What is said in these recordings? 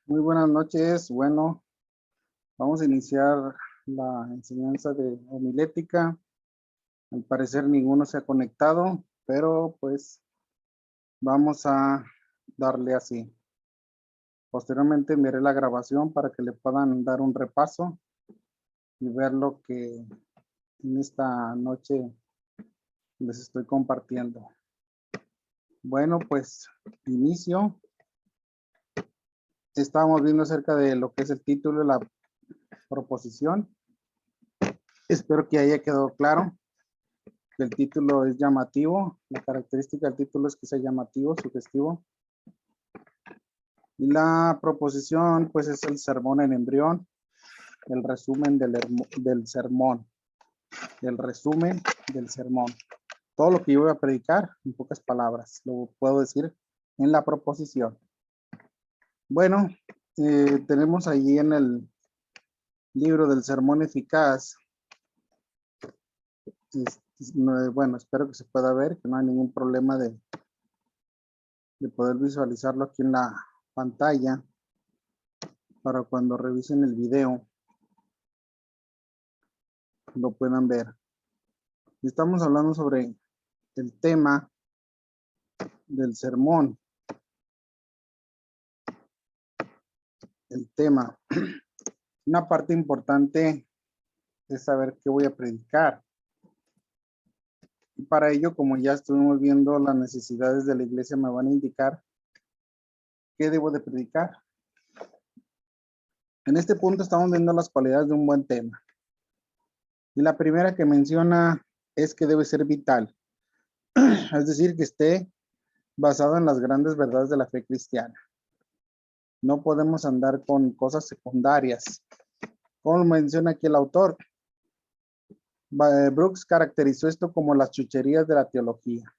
Muy buenas noches. Bueno, vamos a iniciar la enseñanza de homilética. Al parecer ninguno se ha conectado, pero pues vamos a darle así. Posteriormente enviaré la grabación para que le puedan dar un repaso y ver lo que en esta noche les estoy compartiendo. Bueno, pues inicio. Estábamos viendo acerca de lo que es el título de la proposición. Espero que haya quedado claro que el título es llamativo. La característica del título es que sea llamativo, sugestivo. Y la proposición, pues, es el sermón en embrión, el resumen del sermón, el resumen del sermón. Todo lo que yo voy a predicar, en pocas palabras, lo puedo decir en la proposición. Bueno, tenemos allí en el libro del sermón eficaz. Bueno, espero que se pueda ver, que no hay ningún problema de poder visualizarlo aquí en la pantalla para cuando revisen el video lo puedan ver. Estamos hablando sobre el tema del sermón. El tema. Una parte importante es saber qué voy a predicar. Y para ello, como ya estuvimos viendo, las necesidades de la iglesia me van a indicar qué debo de predicar. En este punto estamos viendo las cualidades de un buen tema. Y la primera que menciona es que debe ser vital. Es decir, que esté basado en las grandes verdades de la fe cristiana. No podemos andar con cosas secundarias. Como menciona aquí el autor, Brooks caracterizó esto como las chucherías de la teología.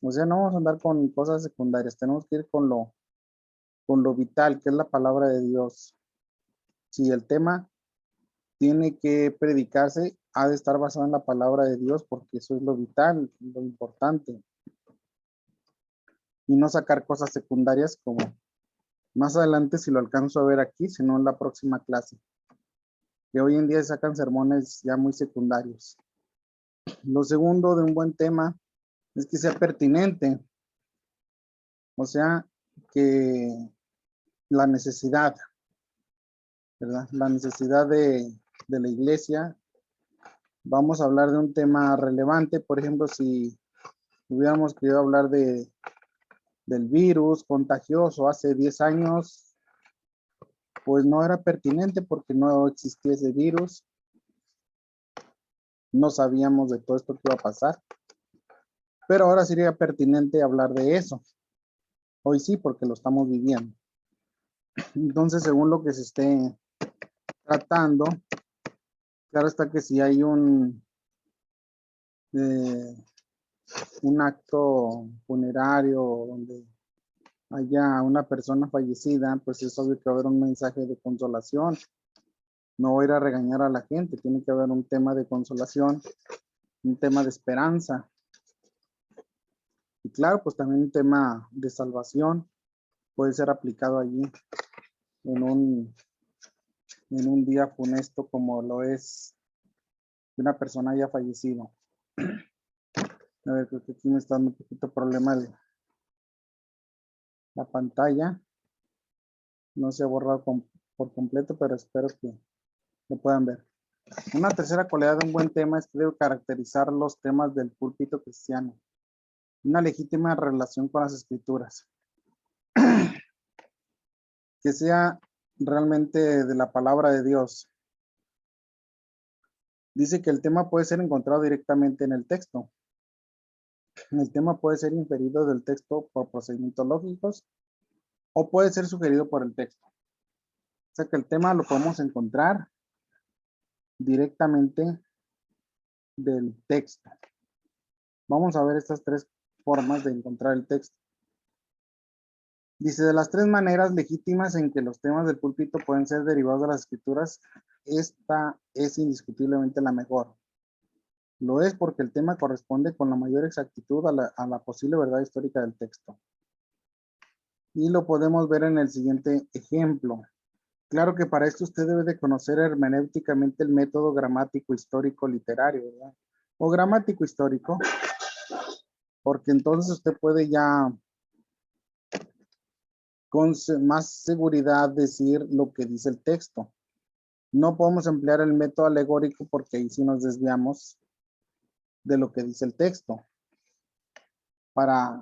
O sea, no vamos a andar con cosas secundarias, tenemos que ir con lo vital, que es la palabra de Dios. Si el tema tiene que predicarse, ha de estar basado en la palabra de Dios, porque eso es lo vital, lo importante. Y no sacar cosas secundarias como más adelante, si lo alcanzo a ver aquí, sino en la próxima clase. Que hoy en día sacan sermones ya muy secundarios. Lo segundo de un buen tema es que sea pertinente. O sea, que la necesidad, ¿verdad? La necesidad de la iglesia. Vamos a hablar de un tema relevante. Por ejemplo, si hubiéramos querido hablar del virus contagioso hace 10 años, pues no era pertinente porque no existía ese virus. No sabíamos de todo esto que iba a pasar. Pero ahora sería pertinente hablar de eso. Hoy sí, porque lo estamos viviendo. Entonces, según lo que se esté tratando, claro está que si hay un acto funerario donde haya una persona fallecida, pues es obvio que va a haber un mensaje de consolación. No voy a ir a regañar a la gente, tiene que haber un tema de consolación, un tema de esperanza. Y claro, pues también un tema de salvación puede ser aplicado allí en un día funesto como lo es que una persona haya fallecido. A ver, creo que aquí me está dando un poquito problema de la pantalla. No se ha borrado por completo, pero espero que lo puedan ver. Una tercera cualidad de un buen tema es que debe caracterizar los temas del púlpito cristiano. Una legítima relación con las escrituras. Que sea realmente de la palabra de Dios. Dice que el tema puede ser encontrado directamente en el texto. El tema puede ser inferido del texto por procedimientos lógicos o puede ser sugerido por el texto. O sea que el tema lo podemos encontrar directamente del texto. Vamos a ver estas tres formas de encontrar el texto. Dice, de las tres maneras legítimas en que los temas del púlpito pueden ser derivados de las escrituras, esta es indiscutiblemente la mejor. Lo es porque el tema corresponde con la mayor exactitud a la posible verdad histórica del texto. Y lo podemos ver en el siguiente ejemplo. Claro que para esto usted debe de conocer hermenéuticamente el método gramático histórico literario, ¿verdad? O gramático histórico, porque entonces usted puede ya con más seguridad decir lo que dice el texto. No podemos emplear el método alegórico porque ahí sí nos desviamos de lo que dice el texto. Para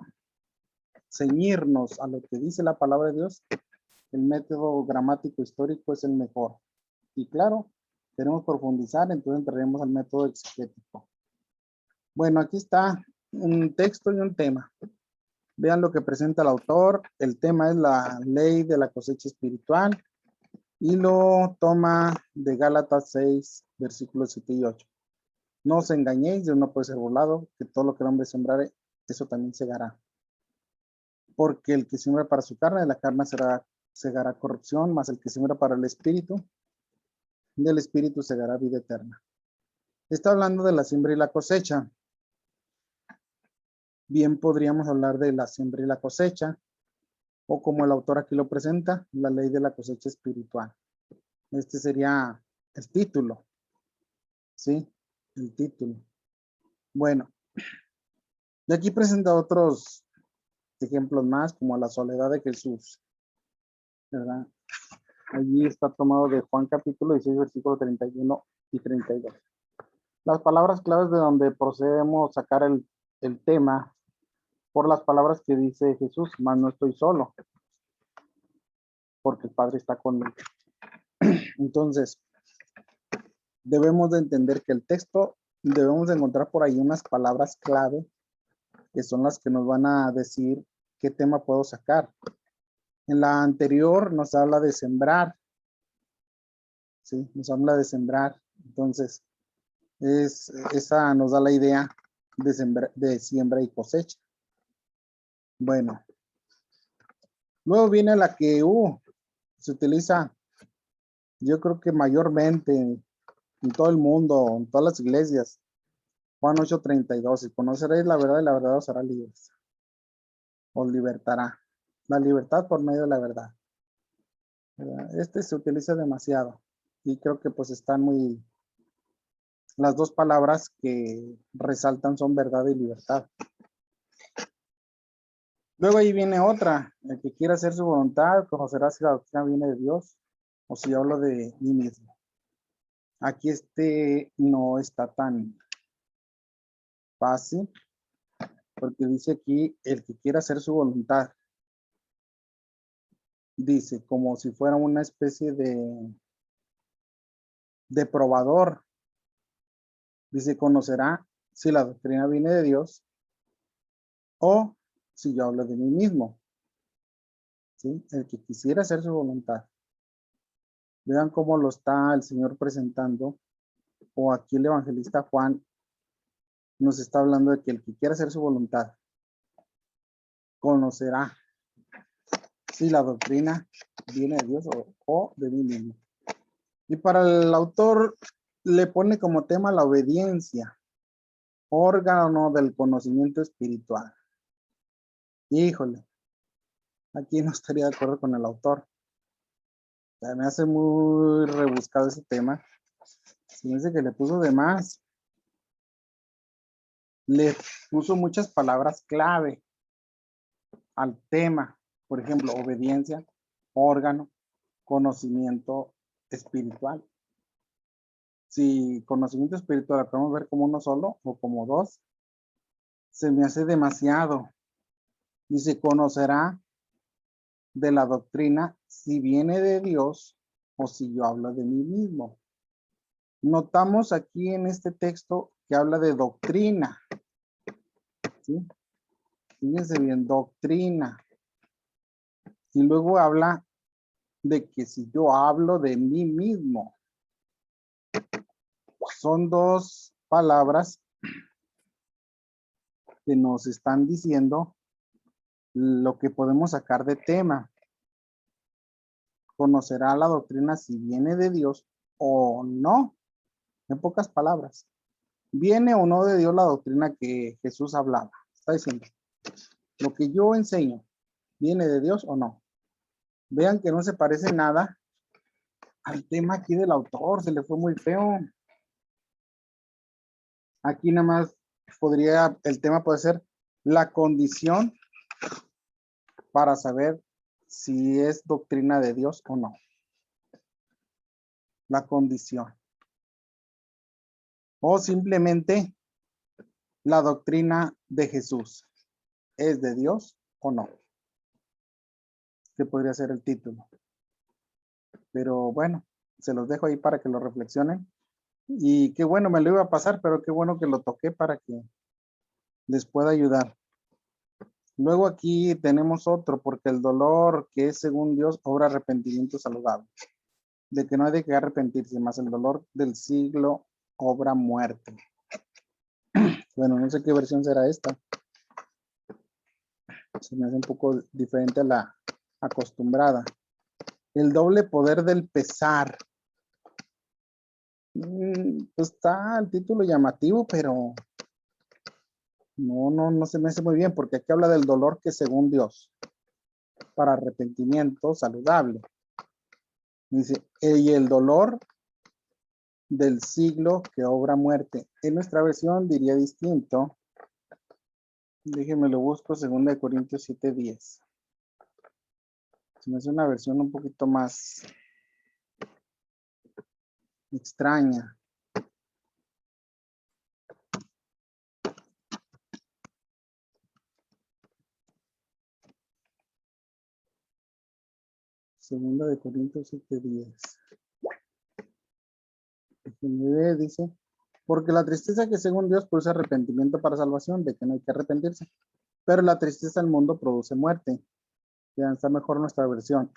ceñirnos a lo que dice la palabra de Dios, el método gramático histórico es el mejor. Y claro, queremos profundizar, entonces entraremos al método exegético. Bueno, aquí está un texto y un tema. Vean lo que presenta el autor. El tema es la ley de la cosecha espiritual y lo toma de Gálatas 6, versículos 7 y 8. No os engañéis, Dios no puede ser burlado, que todo lo que el hombre sembrare, eso también segará. Porque el que siembra para su carne, de la carne segará corrupción, mas el que siembra para el espíritu, del espíritu segará vida eterna. Está hablando de la siembra y la cosecha. Bien podríamos hablar de la siembra y la cosecha, o como el autor aquí lo presenta, la ley de la cosecha espiritual. Este sería el título, ¿sí? El título. Bueno, de aquí presenta otros ejemplos más, como la soledad de Jesús, ¿verdad? Allí está tomado de Juan capítulo 16, versículo 31 y 32. Las palabras claves de donde procedemos a sacar el tema por las palabras que dice Jesús, mas no estoy solo, porque el Padre está conmigo. Entonces, debemos de entender que el texto, debemos de encontrar por ahí unas palabras clave, que son las que nos van a decir qué tema puedo sacar. En la anterior nos habla de sembrar, ¿sí? Nos habla de sembrar. Entonces, esa nos da la idea de siembra y cosecha. Bueno, luego viene la que se utiliza, yo creo que mayormente en todo el mundo, en todas las iglesias. Juan 8:32, y conoceréis la verdad y la verdad os hará libres. Os libertará. La libertad por medio de la verdad. ¿Verdad? Este se utiliza demasiado y creo que pues están muy, las dos palabras que resaltan son verdad y libertad. Luego ahí viene otra, el que quiera hacer su voluntad, conocerá si la doctrina viene de Dios o si hablo de mí mismo. Aquí no está tan fácil, porque dice aquí, el que quiera hacer su voluntad. Dice, como si fuera una especie de probador. Dice, conocerá si la doctrina viene de Dios o si yo hablo de mí mismo. ¿Sí? El que quisiera hacer su voluntad. Vean cómo lo está el Señor presentando, o aquí el evangelista Juan nos está hablando de que el que quiera hacer su voluntad conocerá si la doctrina viene de Dios o de mí mismo. Y para el autor le pone como tema la obediencia, órgano del conocimiento espiritual. Híjole, aquí no estaría de acuerdo con el autor. O sea, me hace muy rebuscado ese tema. Se me dice que le puso de más. Le puso muchas palabras clave al tema. Por ejemplo, obediencia, órgano, conocimiento espiritual. Si conocimiento espiritual lo podemos ver como uno solo o como dos, se me hace demasiado. Dice, conocerá de la doctrina si viene de Dios o si yo hablo de mí mismo. Notamos aquí en este texto que habla de doctrina. ¿Sí? Fíjense bien, doctrina. Y luego habla de que si yo hablo de mí mismo. Son dos palabras que nos están diciendo lo que podemos sacar de tema. Conocerá la doctrina si viene de Dios o no. En pocas palabras, ¿viene o no de Dios la doctrina que Jesús hablaba? Está diciendo, lo que yo enseño, ¿Viene de Dios o no? Vean que no se parece nada al tema aquí del autor, se le fue muy feo. Aquí nada más el tema puede ser la condición para saber si es doctrina de Dios o no. La condición. O simplemente la doctrina de Jesús. ¿Es de Dios o no? Que podría ser el título. Pero bueno, se los dejo ahí para que lo reflexionen. Y qué bueno, me lo iba a pasar, pero qué bueno que lo toqué para que les pueda ayudar. Luego aquí tenemos otro, porque el dolor que es según Dios obra arrepentimiento saludable. De que no hay de qué arrepentirse, más el dolor del siglo obra muerte. Bueno, no sé qué versión será esta. Se me hace un poco diferente a la acostumbrada. El doble poder del pesar. Pues está el título llamativo, pero no se me hace muy bien, porque aquí habla del dolor que según Dios, para arrepentimiento saludable. Dice, y el dolor del siglo que obra muerte. En nuestra versión diría distinto. Déjenme lo busco, 2 Corintios 7:10. Se me hace una versión un poquito más extraña. Segunda de Corintios 7:10. Dice, porque la tristeza que según Dios produce arrepentimiento para salvación, de que no hay que arrepentirse. Pero la tristeza del mundo produce muerte. Ya está mejor nuestra versión.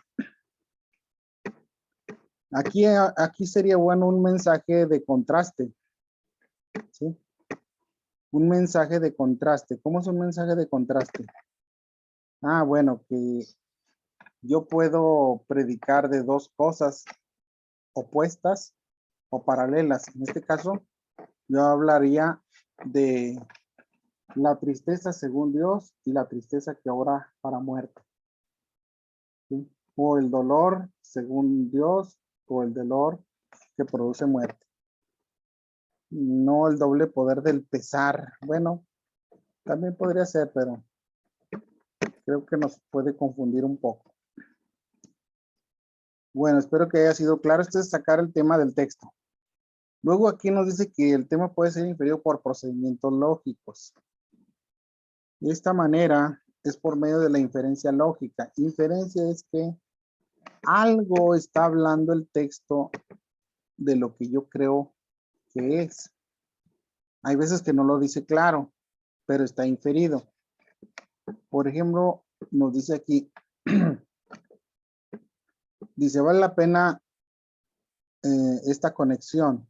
Aquí sería bueno un mensaje de contraste. ¿Sí? Un mensaje de contraste. ¿Cómo es un mensaje de contraste? Ah, bueno, que yo puedo predicar de dos cosas opuestas o paralelas. En este caso, yo hablaría de la tristeza según Dios y la tristeza que obra para muerte. ¿Sí? O el dolor según Dios o el dolor que produce muerte. No el doble poder del pesar. Bueno, también podría ser, pero creo que nos puede confundir un poco. Bueno, espero que haya sido claro. Este es sacar el tema del texto. Luego aquí nos dice que el tema puede ser inferido por procedimientos lógicos. De esta manera es por medio de la inferencia lógica. Inferencia es que algo está hablando el texto de lo que yo creo que es. Hay veces que no lo dice claro, pero está inferido. Por ejemplo, nos dice aquí, dice, vale la pena esta conexión.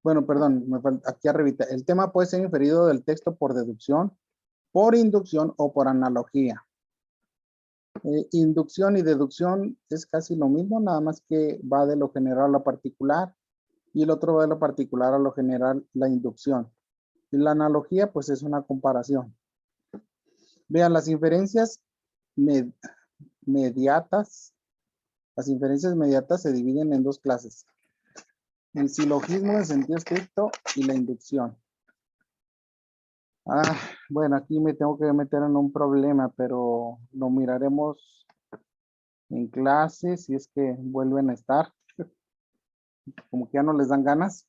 Bueno, perdón, aquí arribita. El tema puede ser inferido del texto por deducción, por inducción o por analogía. Inducción y deducción es casi lo mismo, nada más que va de lo general a lo particular y el otro va de lo particular a lo general, la inducción. Y la analogía, pues es una comparación. Vean, las inferencias mediatas, se dividen en dos clases. El silogismo en sentido estricto y la inducción. Bueno, aquí me tengo que meter en un problema, pero lo miraremos en clase si es que vuelven a estar. Como que ya no les dan ganas.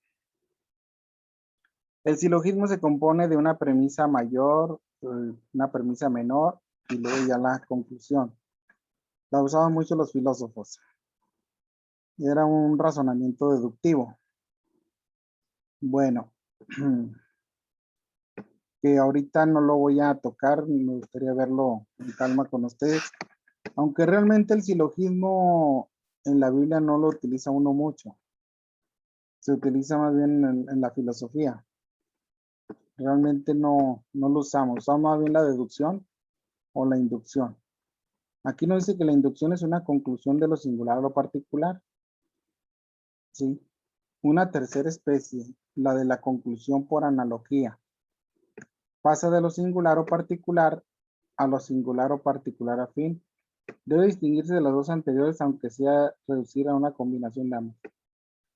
El silogismo se compone de una premisa mayor, una premisa menor y luego ya la conclusión. La usaban mucho los filósofos. Era un razonamiento deductivo. Bueno, que ahorita no lo voy a tocar, me gustaría verlo en calma con ustedes. Aunque realmente el silogismo en la Biblia no lo utiliza uno mucho. Se utiliza más bien en la filosofía. Realmente no lo usamos. Usamos más bien la deducción o la inducción. Aquí nos dice que la inducción es una conclusión de lo singular o lo particular. ¿Sí? Una tercera especie, la de la conclusión por analogía. Pasa de lo singular o particular a lo singular o particular afín. Debe distinguirse de las dos anteriores, aunque sea reducir a una combinación de ambos.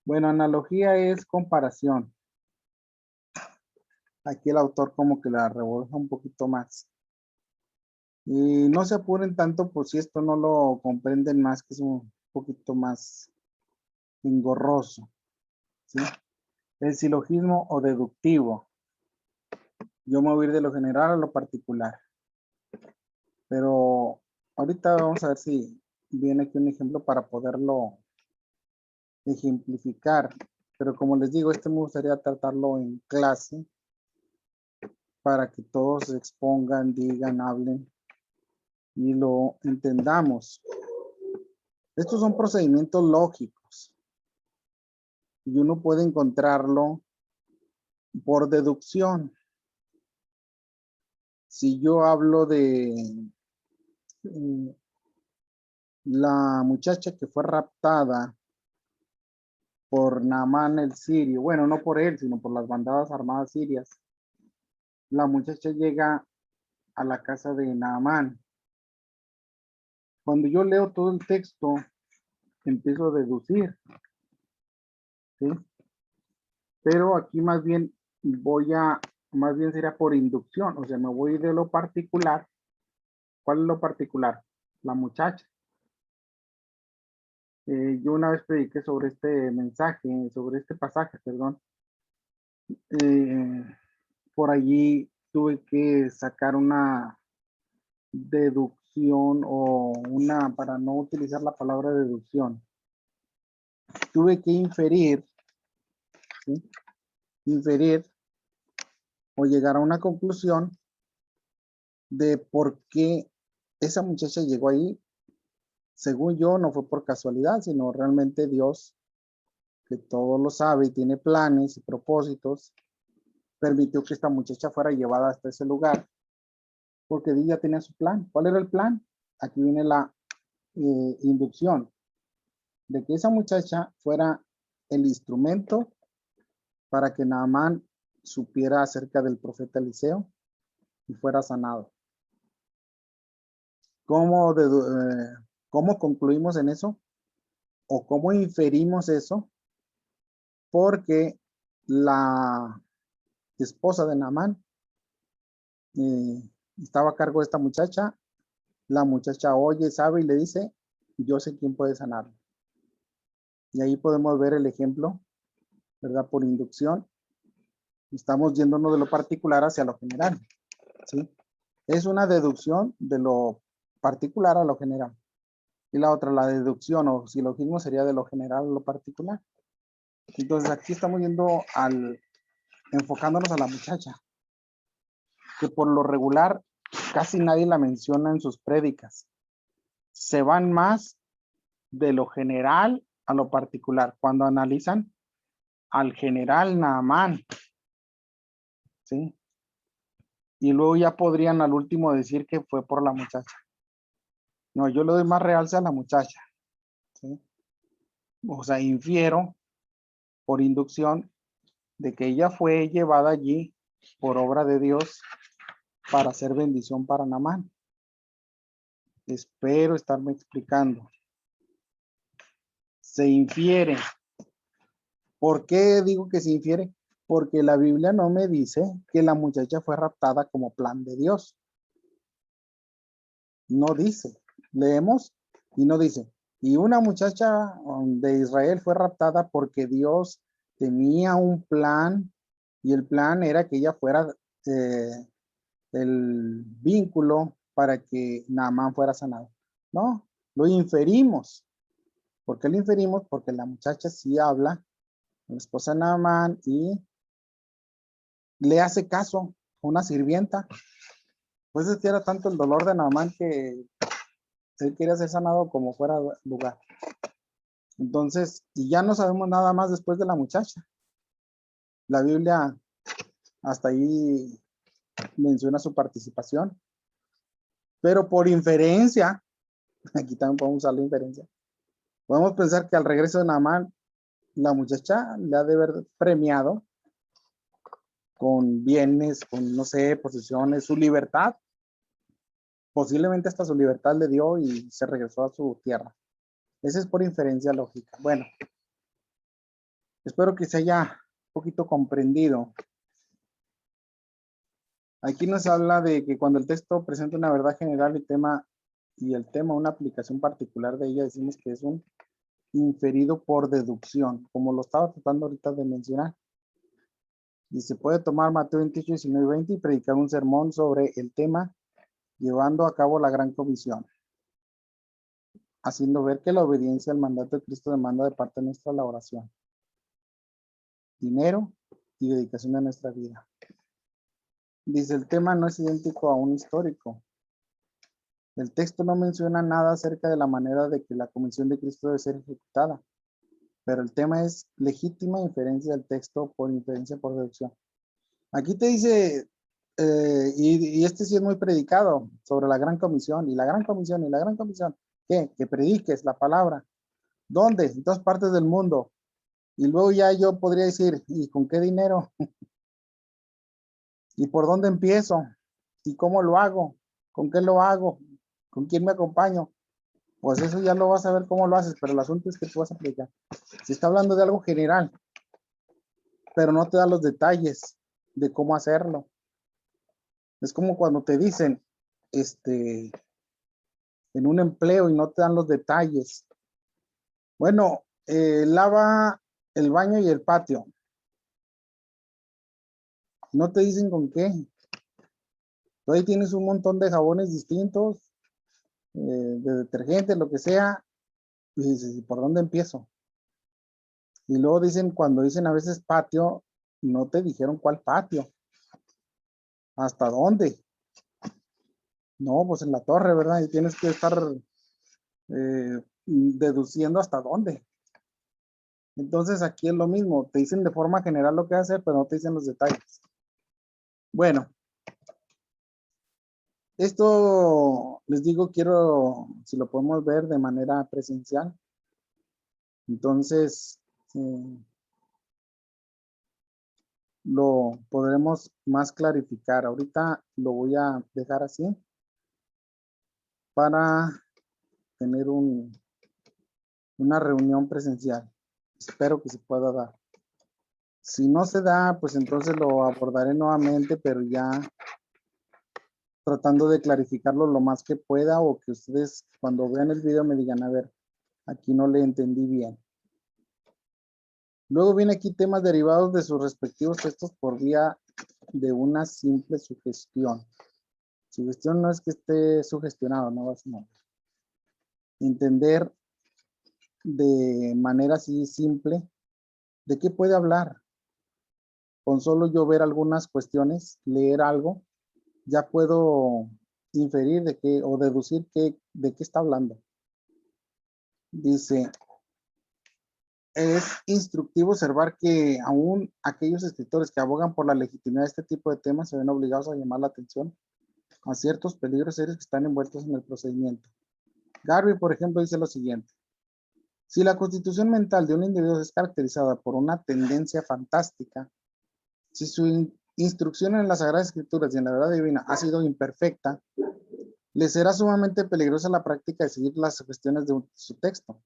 Bueno, analogía es comparación. Aquí el autor como que la revolja un poquito más. Y no se apuren tanto por si esto no lo comprenden más, que es un poquito más engorroso, ¿sí? El silogismo o deductivo. Yo me voy a ir de lo general a lo particular. Pero ahorita vamos a ver si viene aquí un ejemplo para poderlo ejemplificar. Pero como les digo, me gustaría tratarlo en clase para que todos se expongan, digan, hablen y lo entendamos. Estos son procedimientos lógicos y uno puede encontrarlo por deducción. Si yo hablo de la muchacha que fue raptada por Naamán el sirio, bueno, no por él, sino por las bandadas armadas sirias, la muchacha llega a la casa de Naamán. Cuando yo leo todo el texto, empiezo a deducir, ¿sí? Pero aquí más bien sería por inducción, o sea, me voy de lo particular. ¿Cuál es lo particular? La muchacha. Yo una vez prediqué sobre este mensaje, sobre este pasaje, perdón. Por allí tuve que sacar una deducción para no utilizar la palabra deducción. Tuve que inferir, ¿sí? Inferir o llegar a una conclusión de por qué esa muchacha llegó ahí. Según yo, no fue por casualidad, sino realmente Dios, que todo lo sabe y tiene planes y propósitos, permitió que esta muchacha fuera llevada hasta ese lugar, porque ella tenía su plan. ¿Cuál era el plan? Aquí viene la inducción, de que esa muchacha fuera el instrumento para que Naamán supiera acerca del profeta Eliseo y fuera sanado. ¿Cómo concluimos en eso? ¿O cómo inferimos eso? Porque la esposa de Naamán estaba a cargo de esta muchacha. La muchacha oye, sabe y le dice, yo sé quién puede sanarlo. Y ahí podemos ver el ejemplo, ¿verdad? Por inducción. Estamos yéndonos de lo particular hacia lo general, ¿sí? Es una deducción de lo particular a lo general. Y la otra, la deducción o silogismo sería de lo general a lo particular. Entonces aquí estamos yendo enfocándonos a la muchacha, que por lo regular casi nadie la menciona en sus prédicas. Se van más de lo general a lo particular. Cuando analizan al general Naamán, ¿sí? Y luego ya podrían al último decir que fue por la muchacha. No, yo le doy más realce a la muchacha, ¿sí? O sea, infiero por inducción de que ella fue llevada allí por obra de Dios para hacer bendición para Naamán. Espero estarme explicando. Se infiere. ¿Por qué digo que se infiere? Porque la Biblia no me dice que la muchacha fue raptada como plan de Dios. No dice. Leemos y no dice. Y una muchacha de Israel fue raptada porque Dios tenía un plan y el plan era que ella fuera el vínculo para que Naamán fuera sanado. No, lo inferimos. ¿Por qué lo inferimos? Porque la muchacha sí habla, la esposa de Naamán, y le hace caso a una sirvienta. Pues es que era tanto el dolor de Naamán que él quería ser sanado como fuera lugar. Entonces, y ya no sabemos nada más después de la muchacha. La Biblia hasta ahí menciona su participación, pero por inferencia, aquí también podemos usar la inferencia, podemos pensar que al regreso de Naamán, la muchacha le ha de haber premiado con bienes, con, no sé, posesiones, su libertad, Posiblemente hasta su libertad le dio y se regresó a su tierra. Ese es por inferencia lógica. Bueno, espero que se haya un poquito comprendido. Aquí nos habla de que cuando el texto presenta una verdad general y el tema una aplicación particular de ella, decimos que es un inferido por deducción, como lo estaba tratando ahorita de mencionar. Y se puede tomar Mateo 28, 19 y 20 y predicar un sermón sobre el tema, llevando a cabo la gran comisión, haciendo ver que la obediencia al mandato de Cristo demanda de parte nuestra la oración, dinero y dedicación de nuestra vida. Dice, el tema no es idéntico a un histórico. El texto no menciona nada acerca de la manera de que la comisión de Cristo debe ser ejecutada, pero el tema es legítima inferencia del texto por inferencia por deducción. Aquí te dice, y este sí es muy predicado, sobre la gran comisión, y la gran comisión, y la gran comisión. ¿Qué? Que prediques la palabra. ¿Dónde? En todas partes del mundo. Y luego ya yo podría decir, ¿y con qué dinero? ¿Y por dónde empiezo? ¿Y cómo lo hago? ¿Con qué lo hago? ¿Con quién me acompaño? Pues eso ya lo vas a ver cómo lo haces, pero el asunto es que tú vas a aplicar. Se está hablando de algo general, pero no te da los detalles de cómo hacerlo. Es como cuando te dicen, en un empleo y no te dan los detalles. Bueno, lava el baño y el patio. No te dicen con qué. Tú ahí tienes un montón de jabones distintos, de detergente, lo que sea, y dices, ¿y por dónde empiezo? Y luego dicen, cuando dicen a veces patio, no te dijeron cuál patio. ¿Hasta dónde? No, pues en la torre, ¿verdad? Y tienes que estar deduciendo hasta dónde. Entonces aquí es lo mismo, te dicen de forma general lo que hacer, pero no te dicen los detalles. Bueno, esto les digo, quiero, si lo podemos ver de manera presencial. Entonces, lo podremos más clarificar. Ahorita lo voy a dejar así para tener una reunión presencial. Espero que se pueda dar. Si no se da, pues entonces lo abordaré nuevamente, pero ya tratando de clarificarlo lo más que pueda o que ustedes cuando vean el video me digan, a ver, aquí no le entendí bien. Luego viene aquí temas derivados de sus respectivos textos por vía de una simple sugestión. Sugestión no es que esté sugestionado, no va a ser nada. Entender de manera así simple de qué puede hablar. Con solo yo ver algunas cuestiones, leer algo, ya puedo inferir de qué o deducir de qué está hablando. Dice, es instructivo observar que aún aquellos escritores que abogan por la legitimidad de este tipo de temas se ven obligados a llamar la atención a ciertos peligros serios que están envueltos en el procedimiento. Garvey, por ejemplo, dice lo siguiente. Si la constitución mental de un individuo es caracterizada por una tendencia fantástica, si su instrucción en las Sagradas Escrituras y en la verdad divina ha sido imperfecta, le será sumamente peligrosa la práctica de seguir las cuestiones de su texto,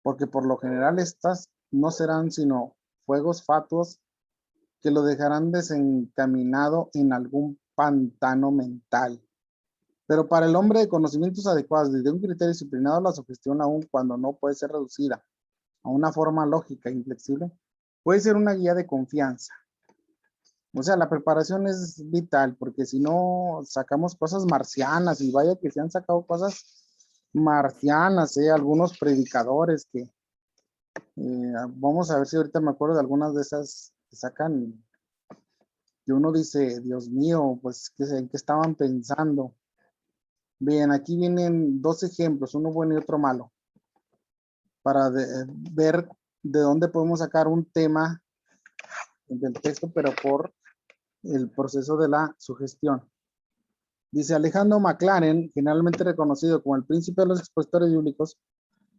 porque por lo general estas no serán sino fuegos fatuos que lo dejarán desencaminado en algún pantano mental. Pero para el hombre de conocimientos adecuados y de un criterio disciplinado, la sugestión, aun cuando no puede ser reducida a una forma lógica e inflexible, puede ser una guía de confianza. O sea, la preparación es vital, porque si no sacamos cosas marcianas, y vaya que se han sacado cosas marcianas, algunos predicadores que, vamos a ver si ahorita me acuerdo de algunas de esas que sacan, que uno dice, Dios mío, pues, ¿en qué estaban pensando? Bien, aquí vienen dos ejemplos, uno bueno y otro malo, para ver de dónde podemos sacar un tema del texto, pero por el proceso de la sugestión. Dice Alejandro McLaren, generalmente reconocido como el príncipe de los expositores bíblicos,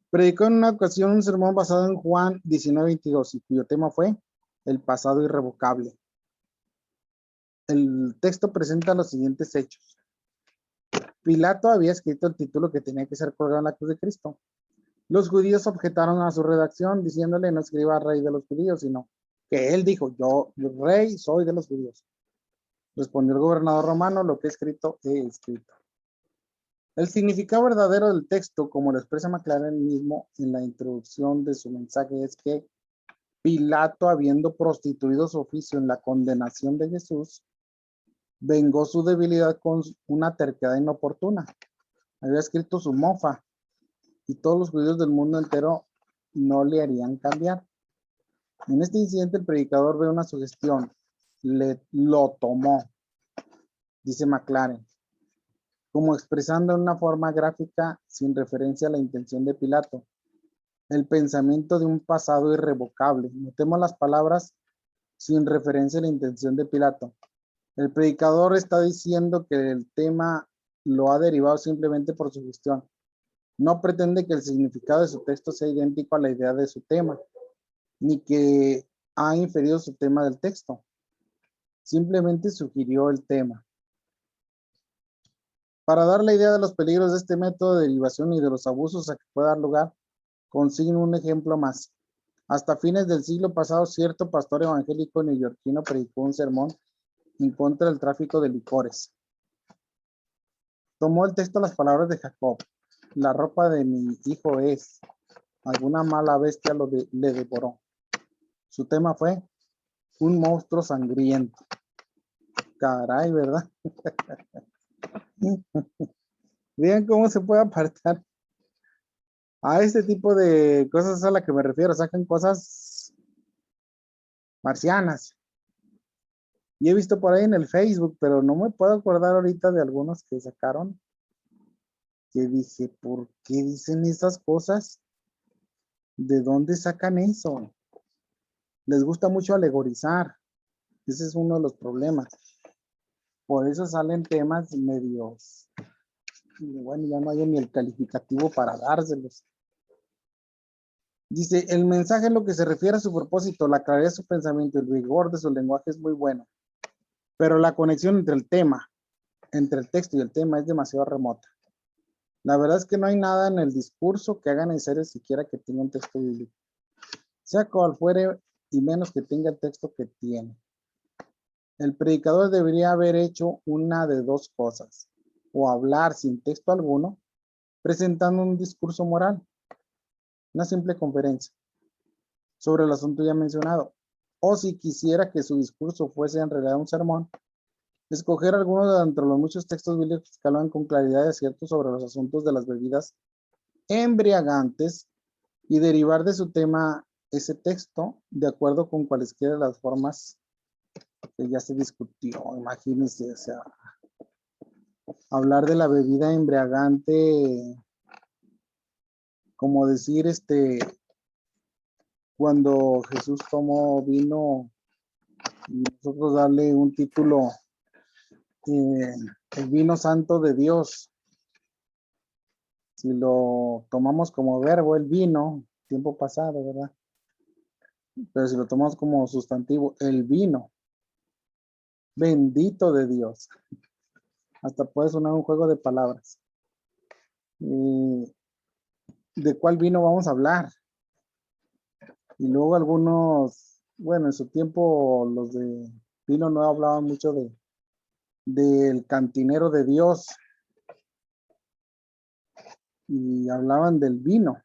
predicó en una ocasión un sermón basado en Juan 19:22 y cuyo tema fue el pasado irrevocable. El texto presenta los siguientes hechos. Pilato había escrito el título que tenía que ser colgado en la cruz de Cristo. Los judíos objetaron a su redacción diciéndole no escriba rey de los judíos, sino que él dijo, yo rey soy de los judíos. Respondió el gobernador romano, lo que he escrito, he escrito. El significado verdadero del texto, como lo expresa McLaren mismo en la introducción de su mensaje, es que Pilato, habiendo prostituido su oficio en la condenación de Jesús, vengó su debilidad con una terquedad inoportuna. Había escrito su mofa y todos los judíos del mundo entero no le harían cambiar. En este incidente el predicador ve una sugestión, lo tomó, dice McLaren, como expresando en una forma gráfica sin referencia a la intención de Pilato, el pensamiento de un pasado irrevocable. Notemos las palabras sin referencia a la intención de Pilato. El predicador está diciendo que el tema lo ha derivado simplemente por su gestión. No pretende que el significado de su texto sea idéntico a la idea de su tema, ni que ha inferido su tema del texto. Simplemente sugirió el tema. Para dar la idea de los peligros de este método de derivación y de los abusos a que puede dar lugar, consigno un ejemplo más. Hasta fines del siglo pasado, cierto pastor evangélico neoyorquino predicó un sermón en contra del tráfico de licores. Tomó el texto las palabras de Jacob. La ropa de mi hijo es, alguna mala bestia le devoró. Su tema fue un monstruo sangriento. Caray, ¿verdad? Vean cómo se puede apartar. A este tipo de cosas a la que me refiero, sacan cosas marcianas. Y he visto por ahí en el Facebook, pero no me puedo acordar ahorita de algunos que sacaron. Que dije, ¿por qué dicen esas cosas? ¿De dónde sacan eso? Les gusta mucho alegorizar. Ese es uno de los problemas. Por eso salen temas medios. Y bueno, ya no hay ni el calificativo para dárselos. Dice, el mensaje en lo que se refiere a su propósito, la claridad de su pensamiento y el rigor de su lenguaje es muy bueno. Pero la conexión entre el tema, entre el texto y el tema es demasiado remota. La verdad es que no hay nada en el discurso que haga necesario siquiera que tenga un texto bíblico. Sea cual fuere y menos que tenga el texto que tiene. El predicador debería haber hecho una de dos cosas, o hablar sin texto alguno, presentando un discurso moral, una simple conferencia sobre el asunto ya mencionado, o si quisiera que su discurso fuese en realidad un sermón, escoger algunos de entre los muchos textos bíblicos que hablan con claridad y acierto sobre los asuntos de las bebidas embriagantes y derivar de su tema ese texto de acuerdo con cualesquiera las formas que ya se discutió. Imagínense, o sea, hablar de la bebida embriagante, como decir, cuando Jesús tomó vino y nosotros darle un título, el vino santo de Dios. Si lo tomamos como verbo, el vino, tiempo pasado, ¿verdad? Pero si lo tomamos como sustantivo, el vino, bendito de Dios. Hasta puede sonar un juego de palabras. ¿De cuál vino vamos a hablar? Y luego algunos, bueno, en su tiempo los de vino no hablaban mucho del cantinero de Dios y hablaban del vino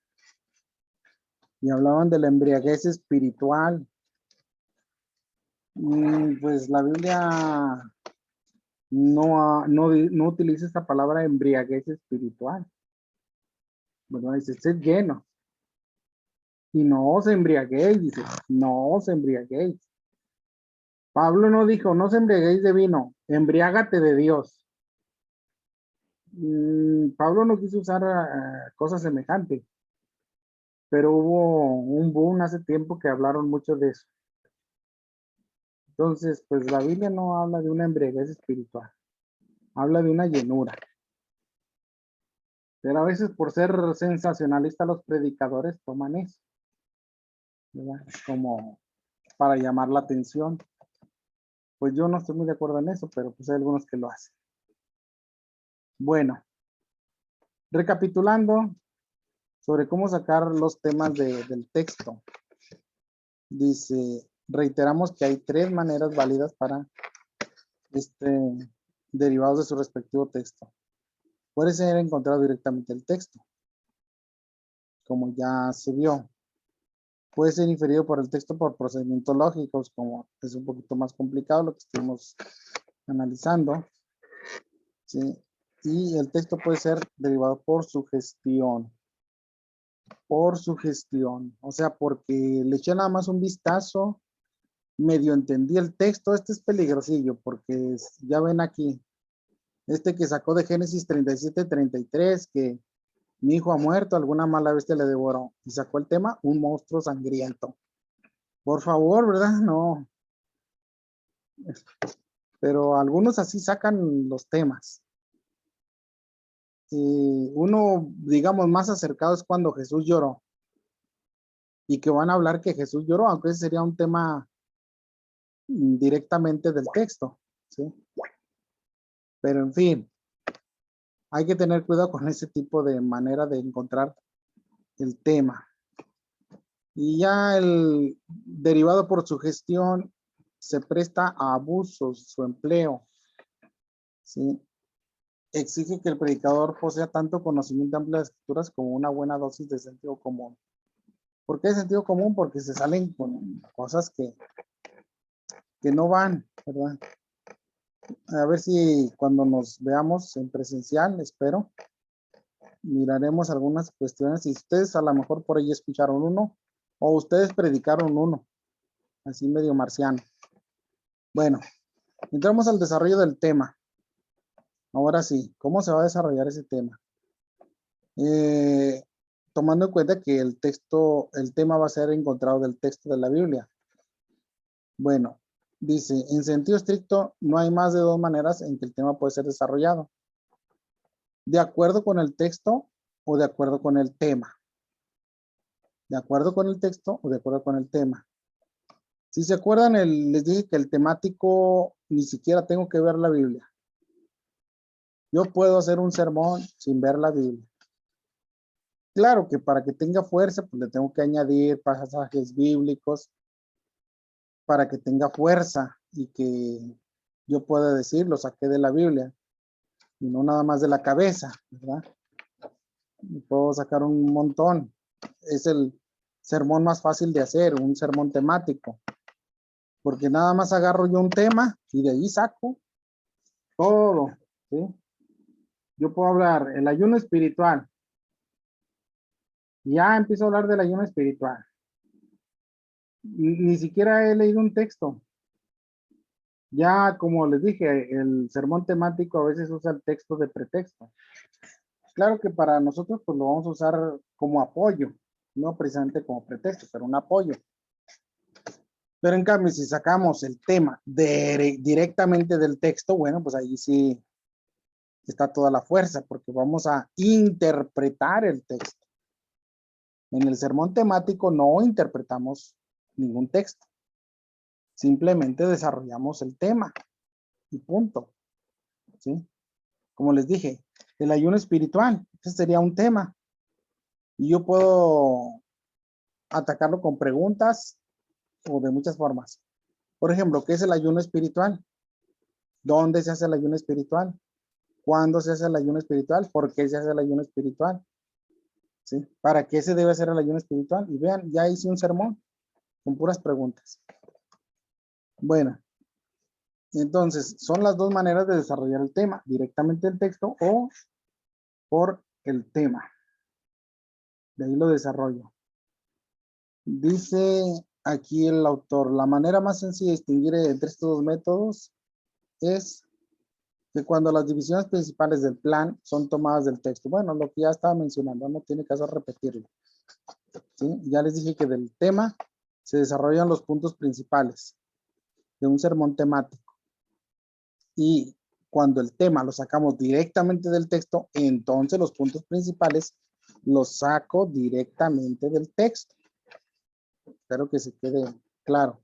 y hablaban de la embriaguez espiritual. Y pues la Biblia no utiliza esta palabra embriaguez espiritual, ¿verdad? Dice, sed lleno. Y no os embriaguéis, dice, no os embriaguéis. Pablo no dijo, no os embriaguéis de vino, embriágate de Dios. Pablo no quiso usar cosas semejantes, pero hubo un boom hace tiempo que hablaron mucho de eso. Entonces, pues la Biblia no habla de una embriaguez espiritual, habla de una llenura. Pero a veces por ser sensacionalista los predicadores toman eso, ¿verdad? Como para llamar la atención. Pues yo no estoy muy de acuerdo en eso, pero pues hay algunos que lo hacen. Bueno, recapitulando sobre cómo sacar los temas del texto. Dice, reiteramos que hay 3 maneras válidas para derivados de su respectivo texto. Puede ser encontrado directamente el texto, como ya se vio. Puede ser inferido por el texto por procedimientos lógicos, como es un poquito más complicado lo que estuvimos analizando. ¿Sí? Y el texto puede ser derivado por sugestión. Por sugestión. O sea, porque le eché nada más un vistazo, medio entendí el texto. Este es peligrosillo porque ya ven aquí, que sacó de Génesis 37-33, que mi hijo ha muerto, alguna mala bestia le devoró. Y sacó el tema, un monstruo sangriento. Por favor, ¿verdad? No. Pero algunos así sacan los temas. Uno, digamos, más acercado es cuando Jesús lloró. Y que van a hablar que Jesús lloró, aunque ese sería un tema directamente del texto. ¿Sí? Pero en fin, hay que tener cuidado con ese tipo de manera de encontrar el tema. Y ya el derivado por sugestión se presta a abusos, su empleo. ¿Sí? Exige que el predicador posea tanto conocimiento amplio de las escrituras como una buena dosis de sentido común. ¿Por qué sentido común? Porque se salen con cosas que no van, ¿verdad? A ver si cuando nos veamos en presencial, espero, miraremos algunas cuestiones y ustedes a lo mejor por ahí escucharon uno o ustedes predicaron uno, así medio marciano. Bueno, entramos al desarrollo del tema. Ahora sí, ¿cómo se va a desarrollar ese tema? Tomando en cuenta que el tema va a ser encontrado del texto de la Biblia. Bueno, dice, en sentido estricto, no hay más de 2 maneras en que el tema puede ser desarrollado. De acuerdo con el texto o de acuerdo con el tema. De acuerdo con el texto o de acuerdo con el tema. Si se acuerdan, les dije que el temático ni siquiera tengo que ver la Biblia. Yo puedo hacer un sermón sin ver la Biblia. Claro que para que tenga fuerza, pues le tengo que añadir pasajes bíblicos para que tenga fuerza y que yo pueda decir, lo saqué de la Biblia y no nada más de la cabeza, ¿verdad? Y puedo sacar un montón. Es el sermón más fácil de hacer, un sermón temático, porque nada más agarro yo un tema y de ahí saco todo, ¿sí? Yo puedo hablar el ayuno espiritual. Ya empiezo a hablar del ayuno espiritual. Ni siquiera he leído un texto. Ya, como les dije, el sermón temático a veces usa el texto de pretexto. Claro que para nosotros pues lo vamos a usar como apoyo, no precisamente como pretexto, pero un apoyo. Pero en cambio, si sacamos el tema directamente del texto, bueno, pues ahí sí está toda la fuerza, porque vamos a interpretar el texto. En el sermón temático no interpretamos ningún texto. Simplemente desarrollamos el tema y punto. ¿Sí? Como les dije, el ayuno espiritual, ese sería un tema. Y yo puedo atacarlo con preguntas o de muchas formas. Por ejemplo, ¿qué es el ayuno espiritual? ¿Dónde se hace el ayuno espiritual? ¿Cuándo se hace el ayuno espiritual? ¿Por qué se hace el ayuno espiritual? ¿Sí? ¿Para qué se debe hacer el ayuno espiritual? Y vean, ya hice un sermón con puras preguntas. Bueno, entonces son las 2 maneras de desarrollar el tema, directamente el texto o por el tema. De ahí lo desarrollo. Dice aquí el autor, la manera más sencilla de distinguir entre estos 2 métodos es que cuando las divisiones principales del plan son tomadas del texto. Bueno, lo que ya estaba mencionando, no tiene caso repetirlo. ¿Sí? Ya les dije que del tema se desarrollan los puntos principales de un sermón temático. Y cuando el tema lo sacamos directamente del texto, entonces los puntos principales los saco directamente del texto. Espero que se quede claro.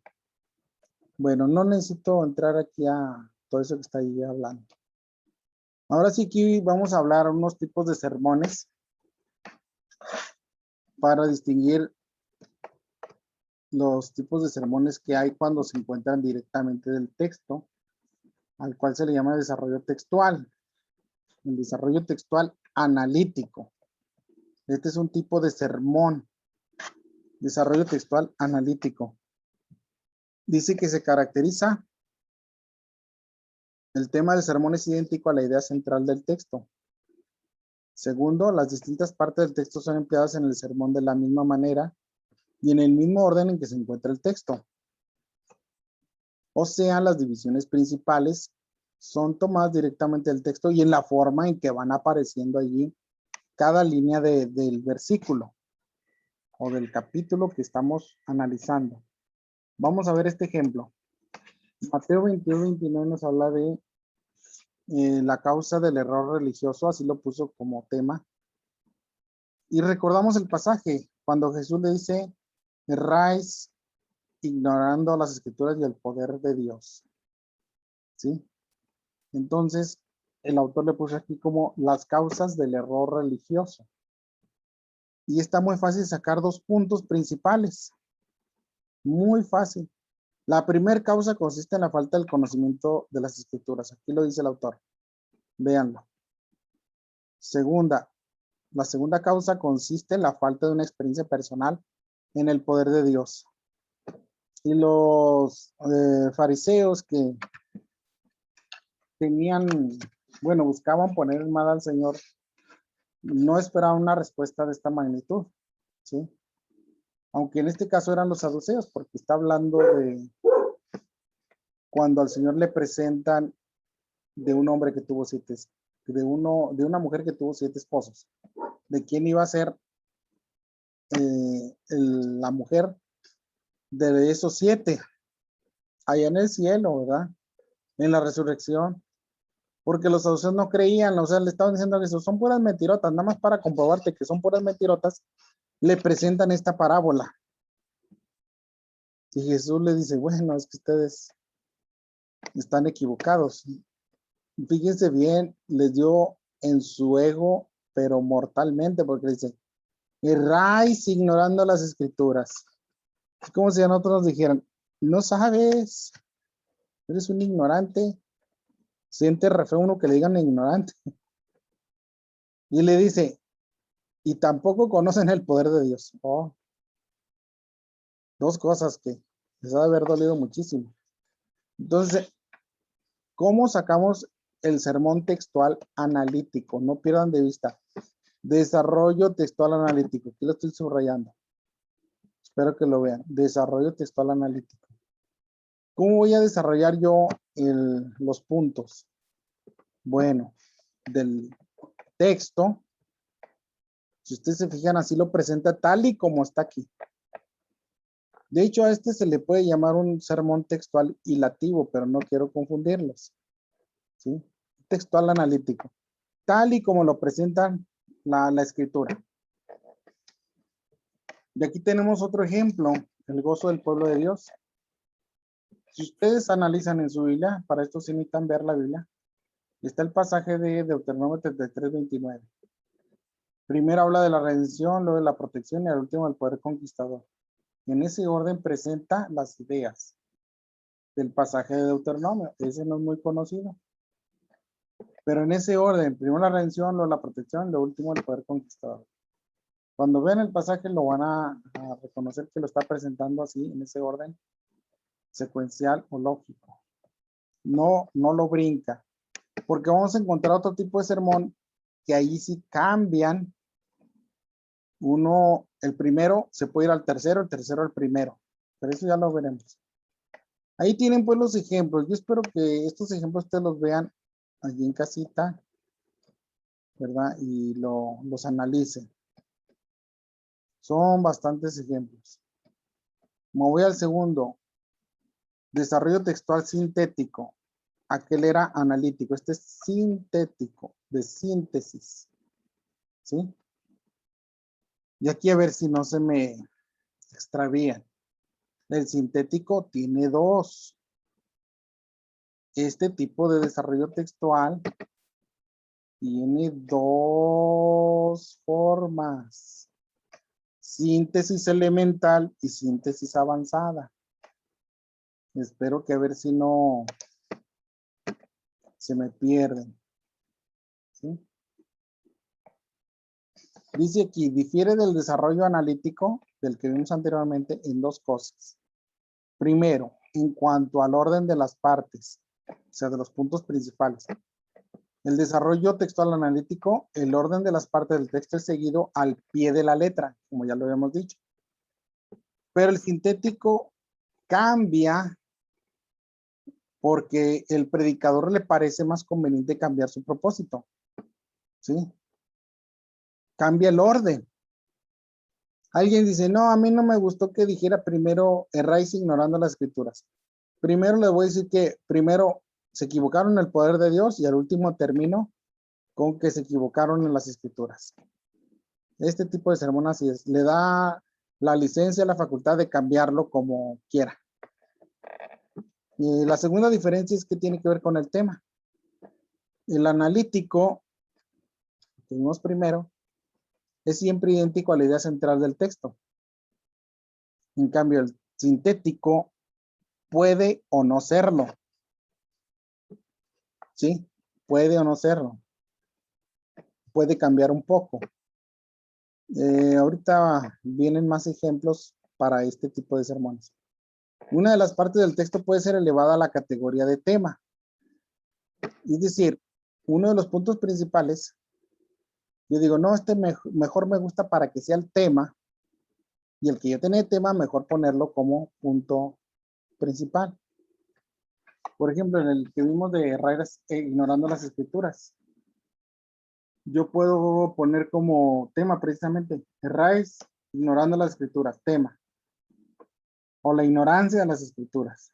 Bueno, no necesito entrar aquí a todo eso que está ahí hablando. Ahora sí que vamos a hablar unos tipos de sermones para distinguir los tipos de sermones que hay cuando se encuentran directamente del texto, al cual se le llama desarrollo textual. El desarrollo textual analítico. Este es un tipo de sermón. Desarrollo textual analítico. Dice que se caracteriza. El tema del sermón es idéntico a la idea central del texto. Segundo, las distintas partes del texto son empleadas en el sermón de la misma manera y en el mismo orden en que se encuentra el texto. O sea, las divisiones principales son tomadas directamente del texto y en la forma en que van apareciendo allí cada línea del versículo o del capítulo que estamos analizando. Vamos a ver este ejemplo. Mateo 22-29 nos habla de la causa del error religioso, así lo puso como tema. Y recordamos el pasaje, cuando Jesús le dice, erráis ignorando las escrituras y el poder de Dios. ¿Sí? Entonces, el autor le puso aquí como las causas del error religioso. Y está muy fácil sacar dos puntos principales. Muy fácil. La primera causa consiste en la falta del conocimiento de las escrituras. Aquí lo dice el autor. Véanlo. La segunda causa consiste en la falta de una experiencia personal en el poder de Dios. Y los fariseos que buscaban poner mal al Señor, no esperaban una respuesta de esta magnitud, ¿sí? Aunque en este caso eran los saduceos, porque está hablando de cuando al Señor le presentan de un hombre que tuvo de una mujer que tuvo 7 esposos. ¿De quién iba a ser la mujer de esos 7? Allá en el cielo, ¿verdad? En la resurrección. Porque los saduceos no creían, o sea, le estaban diciendo a Jesús, son puras mentirotas, nada más para comprobarte que son puras mentirotas, le presentan esta parábola. Y Jesús le dice, bueno, es que ustedes están equivocados. Fíjense bien, les dio en su ego, pero mortalmente, porque dice, erráis ignorando las escrituras. Es como si a nosotros nos dijeran, no sabes, eres un ignorante. Siente re feo uno que le digan ignorante. Y le dice, y tampoco conocen el poder de Dios. Oh, dos cosas que les ha de haber dolido muchísimo. Entonces, ¿cómo sacamos el sermón textual analítico? No pierdan de vista. Desarrollo textual analítico. Aquí lo estoy subrayando. Espero que lo vean. Desarrollo textual analítico. ¿Cómo voy a desarrollar yo los puntos? Bueno, del texto, si ustedes se fijan, así lo presenta tal y como está aquí. De hecho, a este se le puede llamar un sermón textual hilativo, pero no quiero confundirlos. ¿Sí? Textual analítico, tal y como lo presenta la escritura. Y aquí tenemos otro ejemplo, el gozo del pueblo de Dios. Si ustedes analizan en su Biblia, para esto sí necesitan ver la Biblia, está el pasaje de Deuteronomio 33:29. Primero habla de la redención, luego de la protección y al último del poder conquistador. En ese orden presenta las ideas del pasaje de Deuteronomio. Ese no es muy conocido. Pero en ese orden, primero la redención, luego la protección, lo último el poder conquistador. Cuando vean el pasaje lo van a reconocer que lo está presentando así, en ese orden secuencial o lógico. No lo brinca. Porque vamos a encontrar otro tipo de sermón que ahí sí cambian. Uno, el primero se puede ir al tercero, el tercero al primero. Pero eso ya lo veremos. Ahí tienen pues los ejemplos. Yo espero que estos ejemplos ustedes los vean allí en casita, ¿verdad? Y los analicen. Son bastantes ejemplos. Me voy al segundo. Desarrollo textual sintético. Aquel era analítico. Este es sintético, de síntesis. ¿Sí? Y aquí a ver si no se me extravían. El sintético tiene dos. Este tipo de desarrollo textual tiene dos formas. Síntesis elemental y síntesis avanzada. Espero que a ver si no se me pierden. ¿Sí? Dice aquí, difiere del desarrollo analítico del que vimos anteriormente en dos cosas. Primero, en cuanto al orden de las partes, o sea, de los puntos principales. El desarrollo textual analítico, el orden de las partes del texto es seguido al pie de la letra, como ya lo habíamos dicho. Pero el sintético cambia porque el predicador le parece más conveniente cambiar su propósito. ¿Sí? Cambia el orden. Alguien dice, no, a mí no me gustó que dijera primero erráis ignorando las escrituras. Primero le voy a decir que primero se equivocaron en el poder de Dios y al último termino con que se equivocaron en las escrituras. Este tipo de sermón así es. Le da la licencia, la facultad de cambiarlo como quiera. Y la segunda diferencia es que tiene que ver con el tema. El analítico, que vimos primero, es siempre idéntico a la idea central del texto. En cambio, el sintético puede o no serlo. ¿Sí? Puede o no serlo. Puede cambiar un poco. Ahorita vienen más ejemplos para este tipo de sermones. Una de las partes del texto puede ser elevada a la categoría de tema. Es decir, uno de los puntos principales, yo digo, no, este mejor me gusta para que sea el tema, y el que yo tenía tema, mejor ponerlo como punto principal. Por ejemplo, en el que vimos de errar ignorando las escrituras. Yo puedo poner como tema precisamente, erráis ignorando las escrituras, tema. O la ignorancia de las escrituras.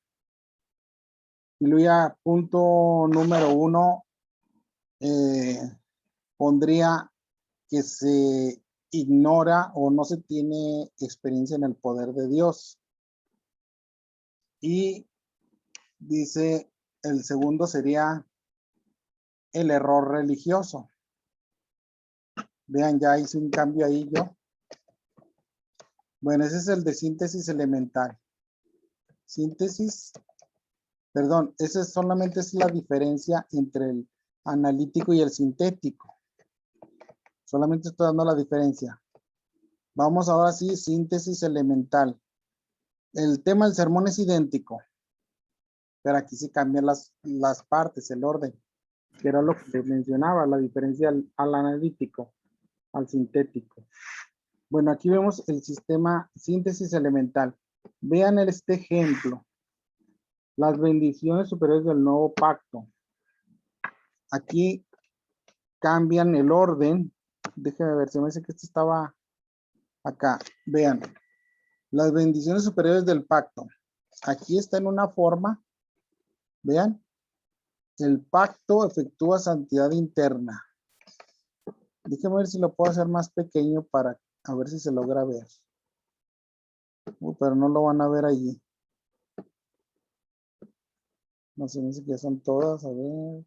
Y luego ya punto número 1 pondría que se ignora o no se tiene experiencia en el poder de Dios. Y dice, el segundo sería el error religioso. Vean, ya hice un cambio ahí yo. Bueno, ese es el de síntesis elemental. Síntesis, perdón, esa solamente es la diferencia entre el analítico y el sintético. Solamente estoy dando la diferencia. Vamos ahora sí, síntesis elemental. El tema del sermón es idéntico, pero aquí sí cambian las partes, el orden, que era lo que mencionaba, la diferencia al analítico, al sintético. Bueno, aquí vemos el sistema síntesis elemental. Vean este ejemplo. Las bendiciones superiores del nuevo pacto. Aquí cambian el orden. Déjenme ver, se me dice que este estaba acá. Vean. Las bendiciones superiores del pacto. Aquí está en una forma. Vean. El pacto efectúa santidad interna. Déjenme ver si lo puedo hacer más pequeño para a ver si se logra ver. Pero no lo van a ver allí. No sé, me dice que ya son todas. A ver.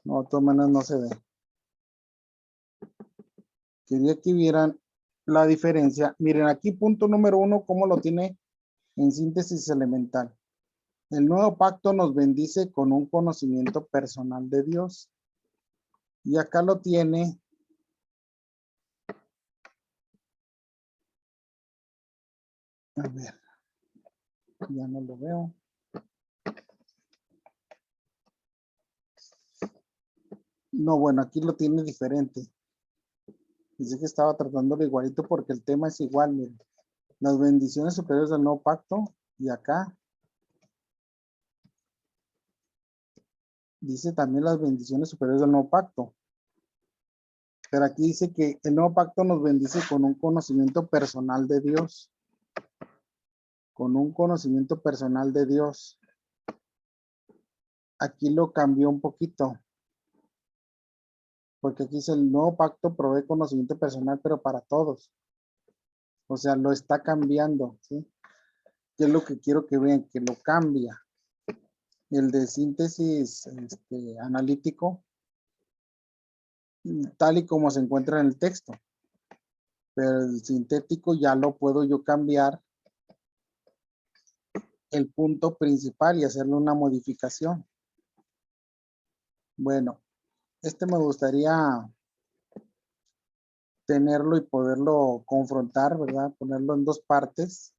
No, de todas maneras no se ve. Quería que vieran la diferencia. Miren aquí punto número 1, cómo lo tiene en síntesis elemental. El nuevo pacto nos bendice con un conocimiento personal de Dios. Y acá lo tiene. A ver. Ya no lo veo. No, bueno, aquí lo tiene diferente. Dice que estaba tratándolo igualito porque el tema es igual. Miren. Las bendiciones superiores del nuevo pacto. Y acá dice también las bendiciones superiores del nuevo pacto. Pero aquí dice que el nuevo pacto nos bendice con un conocimiento personal de Dios. Con un conocimiento personal de Dios. Aquí lo cambió un poquito. Porque aquí dice el nuevo pacto provee conocimiento personal, pero para todos. O sea, lo está cambiando, ¿sí? ¿Qué es lo que quiero que vean? Que lo cambia. el de síntesis analítico, tal y como se encuentra en el texto. Pero el sintético ya lo puedo yo cambiar el punto principal y hacerle una modificación. Bueno, me gustaría tenerlo y poderlo confrontar, ¿verdad? Ponerlo en dos partes.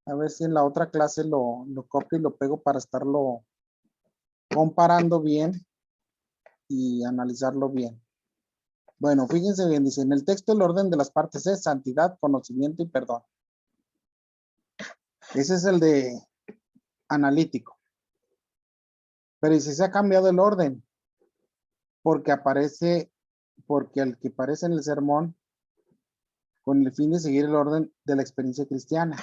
A ver si en la otra clase lo copio y lo pego para estarlo comparando bien y analizarlo bien. Bueno, fíjense bien, dice, en el texto el orden de las partes es santidad, conocimiento y perdón. Ese es el de analítico. Pero ¿y si se ha cambiado el orden? Porque el que aparece en el sermón con el fin de seguir el orden de la experiencia cristiana.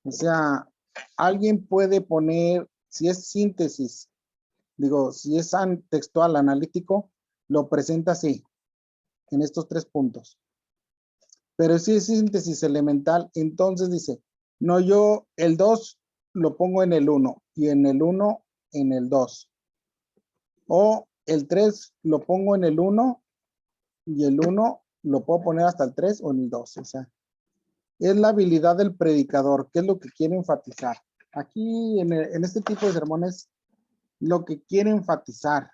O sea, alguien puede poner, si es síntesis, si es textual analítico, lo presenta así, en estos 3 puntos. Pero si es síntesis elemental, entonces dice, no, yo el 2 lo pongo en el 1 y en el 1 en el 2. O el 3 lo pongo en el 1 y el 1 lo puedo poner hasta el 3 o en el 2. O sea, es la habilidad del predicador, qué es lo que quiere enfatizar. Aquí en este tipo de sermones, lo que quiere enfatizar,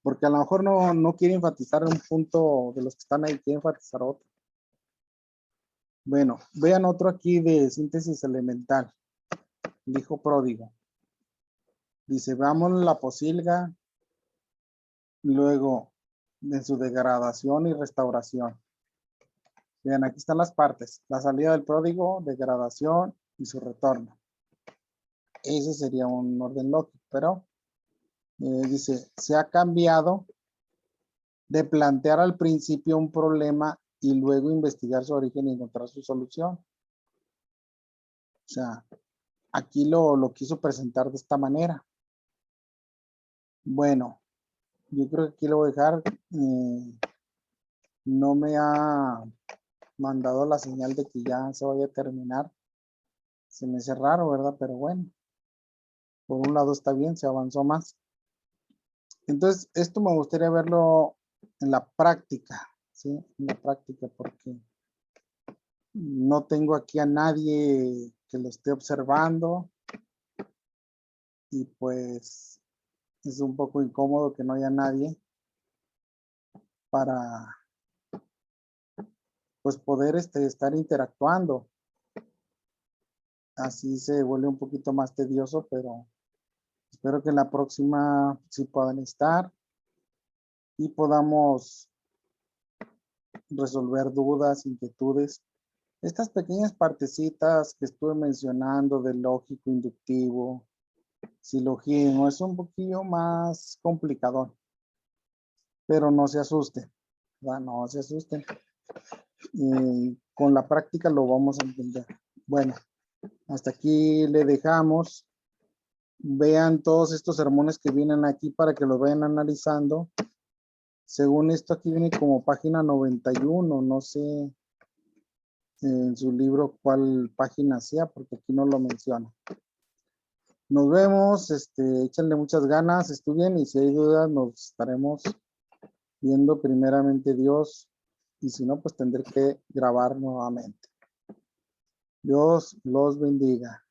porque a lo mejor no quiere enfatizar un punto de los que están ahí, quiere enfatizar otro. Bueno, vean otro aquí de síntesis elemental, el hijo pródigo. Dice, veamos la posilga, luego de su degradación y restauración. Bien, aquí están las partes, la salida del pródigo, degradación y su retorno. Ese sería un orden lógico, pero dice, se ha cambiado de plantear al principio un problema y luego investigar su origen y encontrar su solución. O sea, aquí lo quiso presentar de esta manera. Bueno, yo creo que aquí lo voy a dejar. No me ha mandado la señal de que ya se vaya a terminar. Se me hace raro, ¿verdad? Pero bueno, por un lado está bien, se avanzó más. Entonces, esto me gustaría verlo en la práctica, ¿sí? En la práctica, porque no tengo aquí a nadie que lo esté observando y pues es un poco incómodo que no haya nadie para pues poder estar interactuando. Así se vuelve un poquito más tedioso, pero espero que en la próxima sí puedan estar y podamos resolver dudas, inquietudes. Estas pequeñas partecitas que estuve mencionando de lógico, inductivo, silogismo, es un poquillo más complicado, pero no se asusten, ¿verdad? No se asusten. Con la práctica lo vamos a entender. Bueno, hasta aquí le dejamos. Vean todos estos sermones que vienen aquí para que los vayan analizando. Según esto aquí viene como página 91, no sé en su libro cuál página sea, porque aquí no lo menciona. Nos vemos, échenle muchas ganas, estudien y si hay dudas nos estaremos viendo primeramente Dios y si no, pues tendré que grabar nuevamente. Dios los bendiga.